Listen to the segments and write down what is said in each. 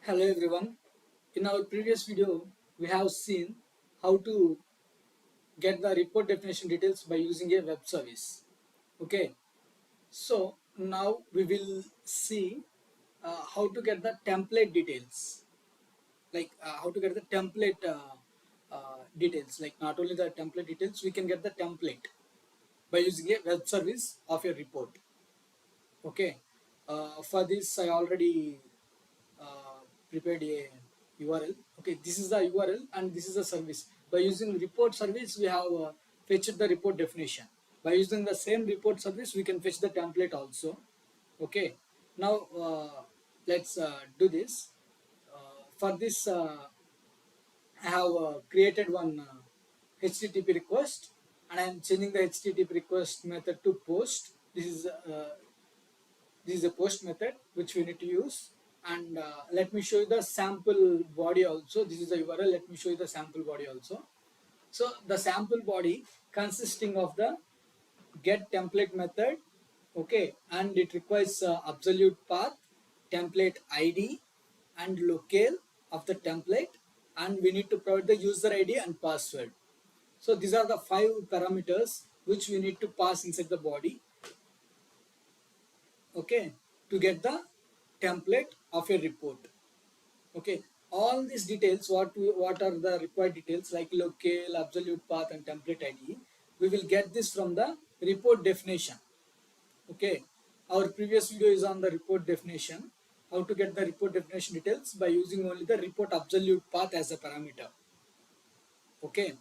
Hello everyone. In our previous video, we have seen how to get the report definition details by using a web service. Okay, so now we will see how to get the template details, like how to get the template details. Like not only the template details, we can get the template by using a web service of a report. Okay, for this I already prepared a URL. Okay, this is the URL and this is the service. By using report service, we have fetched the report definition. By using the same report service, we can fetch the template also. Okay, now let's do this. For this, I have created one HTTP request, and I am changing the HTTP request method to post. This is a post method which we need to use, and let me show you the sample body also. This is the URL. Let me show you the sample body also. So the sample body consisting of the get template method, okay, and it requires absolute path, template ID, and locale of the template, and we need to provide the user ID and password. So these are the 5 parameters which we need to pass inside the body, okay, to get the template of a report. Okay, all these details, what are the required details like locale, absolute path, and template ID, we will get this from the report definition. Okay, our previous video is on the report definition, how to get the report definition details by using only the report absolute path as a parameter. Okay,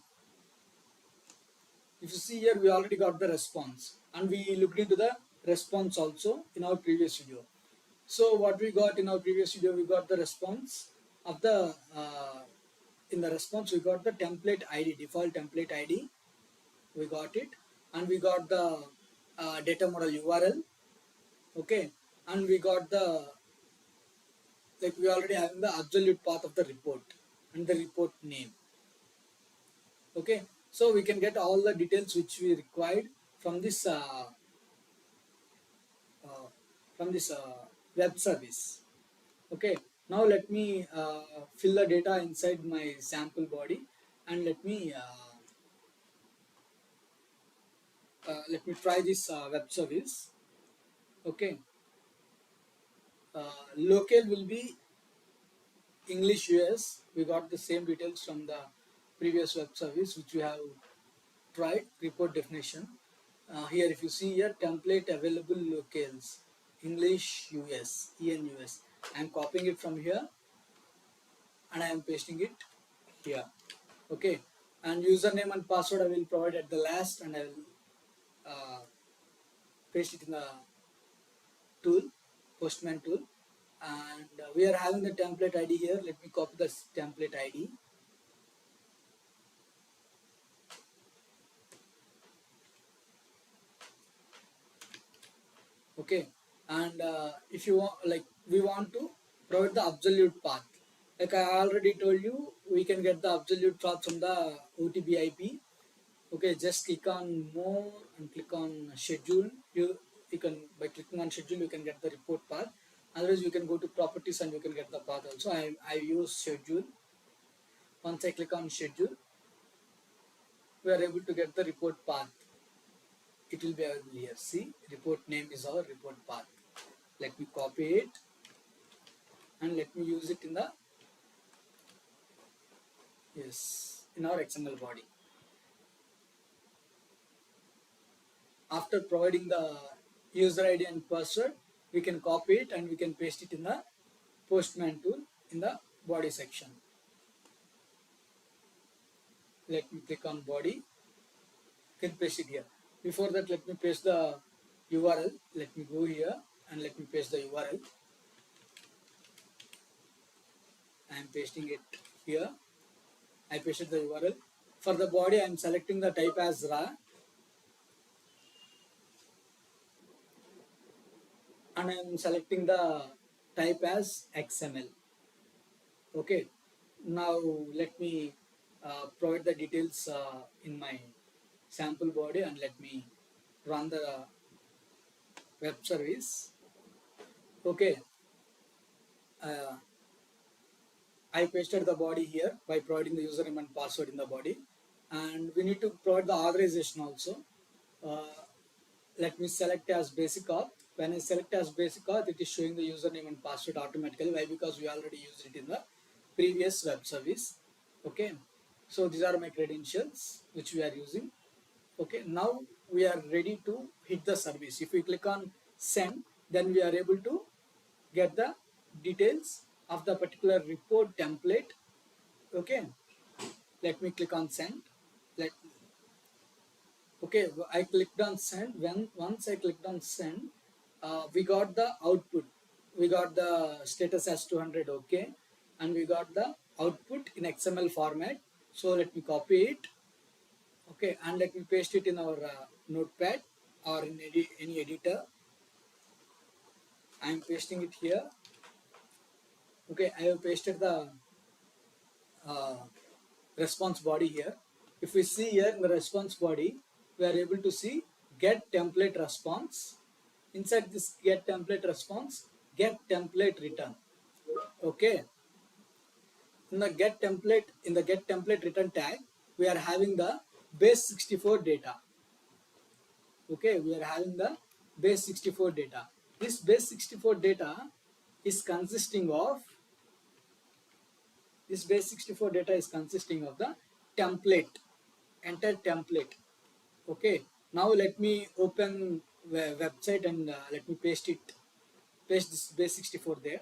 if you see here, we already got the response, and we looked into the response also in our previous video. So what we got in our previous video, we got the response of the in the response we got the template ID, default template ID, we got it, and we got the data model URL, okay, and we got the, like, we already having the absolute path of the report and the report name. Okay, so we can get all the details which we required from this uh, web service. Okay, now let me fill the data inside my sample body, and let me try this web service. Okay, local will be English US. We got the same details from the previous web service which we have tried. Report definition. Here, if you see here, template available locales, English US, ENUS. I am copying it from here and I am pasting it here. Okay, and username and password I will provide at the last, and I will paste it in the tool, Postman tool. And we are having the template ID here. Let me copy the template ID. Okay, and if you want, like, we want to provide the absolute path. Like I already told you, we can get the absolute path from the OTP IP. Okay, just click on more and click on schedule. You can, by clicking on schedule, you can get the report path. Otherwise, you can go to properties and you can get the path also. I use schedule. Once I click on schedule, we are able to get the report path. It will be available here. See, report name is our report path. Let me copy it and let me use it in the, yes, in our XML body. After providing the user ID and password, we can copy it and we can paste it in the Postman tool in the body section. Let me click on body. You can paste it here. Before that, let me paste the URL. Let me go here and let me paste the URL. I am pasting it here. I pasted the URL. For the body, I am selecting the type as raw, and I am selecting the type as XML. Okay, now let me provide the details in my sample body, and let me run the web service. Okay, uh, I pasted the body here by providing the username and password in the body, and we need to provide the authorization also. Uh, Let me select as basic auth. When I select as basic auth, it is showing the username and password automatically. Why? Because we already used it in the previous web service. Okay, so these are my credentials which we are using. Okay, now we are ready to hit the service. If we click on send, then we are able to get the details of the particular report template. Okay, let me click on send. Let Okay, I clicked on send. Once I clicked on send, we got the output. We got the status as 200. Okay, and we got the output in XML format. So let me copy it. Okay, and let me paste it in our notepad or in any editor. I am pasting it here. Okay, I have pasted the uh, response body here. If we see here in the response body, we are able to see get template response. Inside this get template response, get template return. Okay. In the get template return tag, we are having the base 64 data. Okay, we are having the base 64 data. This base 64 data is consisting of this base 64 data is consisting of the template, entire template. Okay, now let me open the website and let me paste this base 64 there.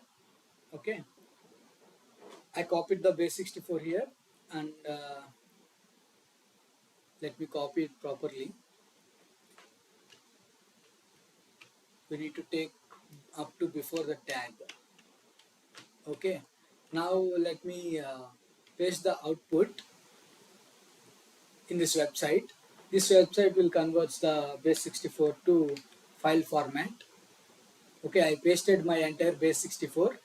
Okay, I copied the base 64 here, and let me copy it properly. We need to take up to before the tag. Okay, now let me paste the output in this website. This website will convert the base 64 to file format. Okay, I pasted my entire base 64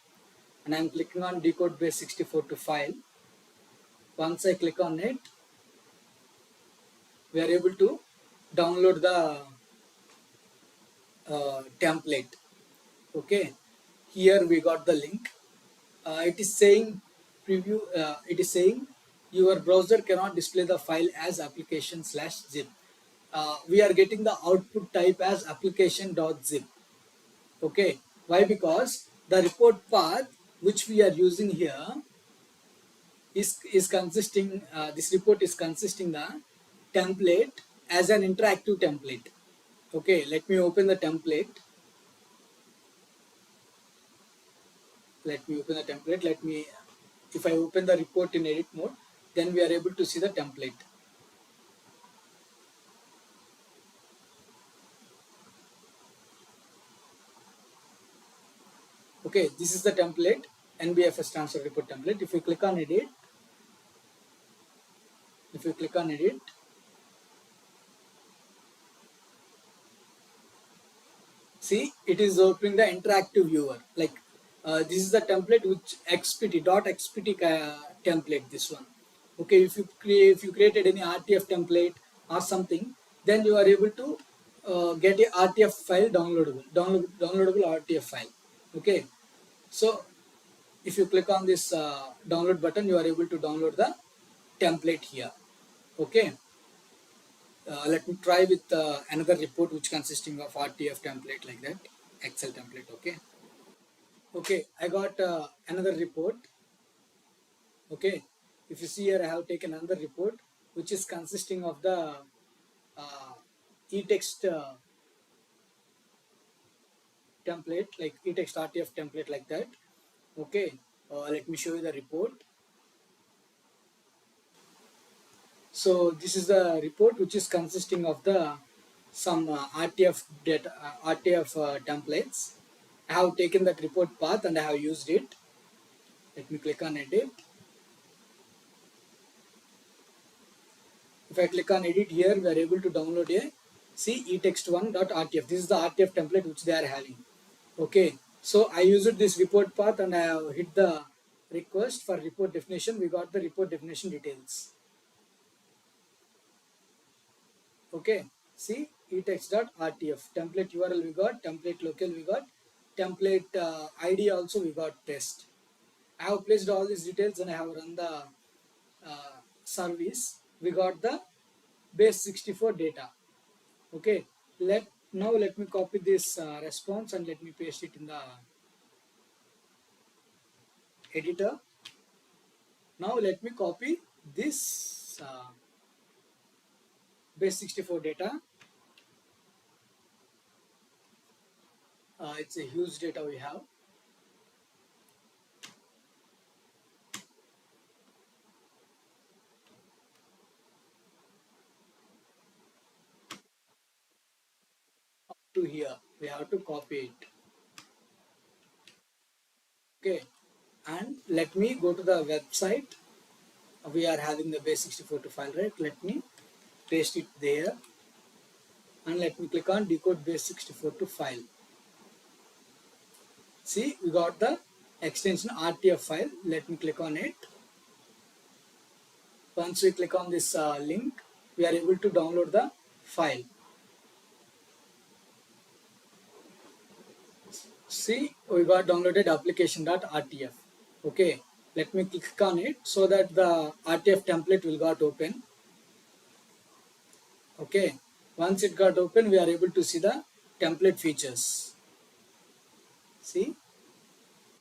and I'm clicking on decode base 64 to file. Once I click on it, we are able to download the template. Okay, here we got the link. It is saying preview. It is saying your browser cannot display the file as application/zip. We are getting the output type as application.zip. Okay, why? Because the report path which we are using here is consisting. This report is consisting the template as an interactive template. Okay, let me open the template. If I open the report in edit mode, then we are able to see the template. Okay, this is the template, NBFS transfer report template. If you click on edit, see it is opening the interactive viewer. Like this is the template which XPT template. This one. Okay, if you created any RTF template or something, then you are able to get a RTF file downloadable RTF file. Okay, so if you click on this download button, you are able to download the template here. Okay, let me try with another report which consisting of RTF template like that, Excel template. Okay, I got another report. Okay, if you see here, I have taken another report which is consisting of the e-text template, like e-text RTF template like that. Okay, let me show you the report. So this is the report which is consisting of the some RTF data, RTF templates. I have taken that report path and I have used it. Let me click on edit. If I click on edit here, we are able to download a etext1.rtf. This is the RTF template which they are having. Okay, so I used this report path and I have hit the request for report definition. We got the report definition details. Okay, see etext.rtf template URL we got, template local we got, template ID also we got test, I have placed all these details and I have run the service. We got the base 64 data. Okay, let me copy this response and let me paste it in the editor. Now let me copy this base 64 data. It's a huge data we have. Up to here, we have to copy it. Okay, and let me go to the website. We are having the base 64 to file, right? Let me paste it there and let me click on decode base 64 to file. See, we got the extension RTF file. Let me click on it. Once we click on this link, we are able to download the file. See, we got downloaded application.rtf. Okay, let me click on it so that the RTF template will got open. Okay, once it got open, we are able to see the template features. See,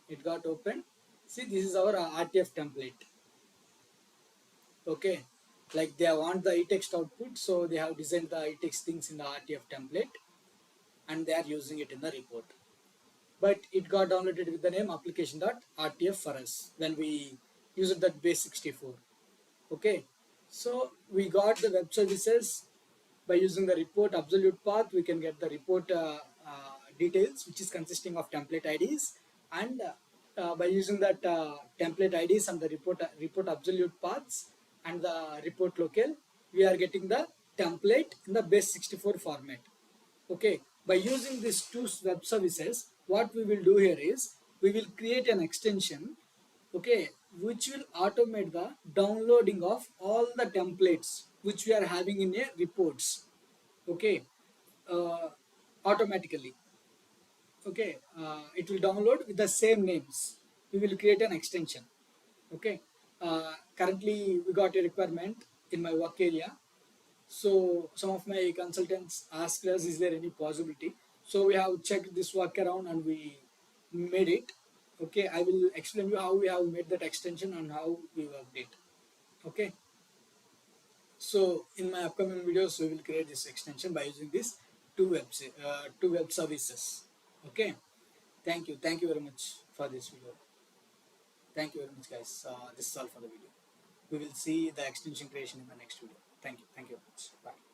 it got open. See, this is our RTF template. Okay, like they want the eText output, so they have designed the eText things in the RTF template and they are using it in the report. But it got downloaded with the name application.rtf for us when we used that base 64. Okay, so we got the web services by using the report absolute path. We can get the report details, which is consisting of template IDs, and by using that template IDs and the report absolute paths and the report locale, we are getting the template in the base 64 format. Okay, by using these two web services, what we will do here is we will create an extension, okay, which will automate the downloading of all the templates which we are having in a reports. Okay, uh, automatically. Okay, it will download with the same names. We will create an extension. Okay, currently we got a requirement in my work area, so some of my consultants asked us, is there any possibility? So we have checked this workaround and we made it. Okay, I will explain you how we have made that extension and how we worked it. Okay, so in my upcoming videos, we will create this extension by using these two web services. Okay, thank you very much for this video. Thank you very much, guys. This is all for the video. We will see the extension creation in the next video. Thank you very much. Bye.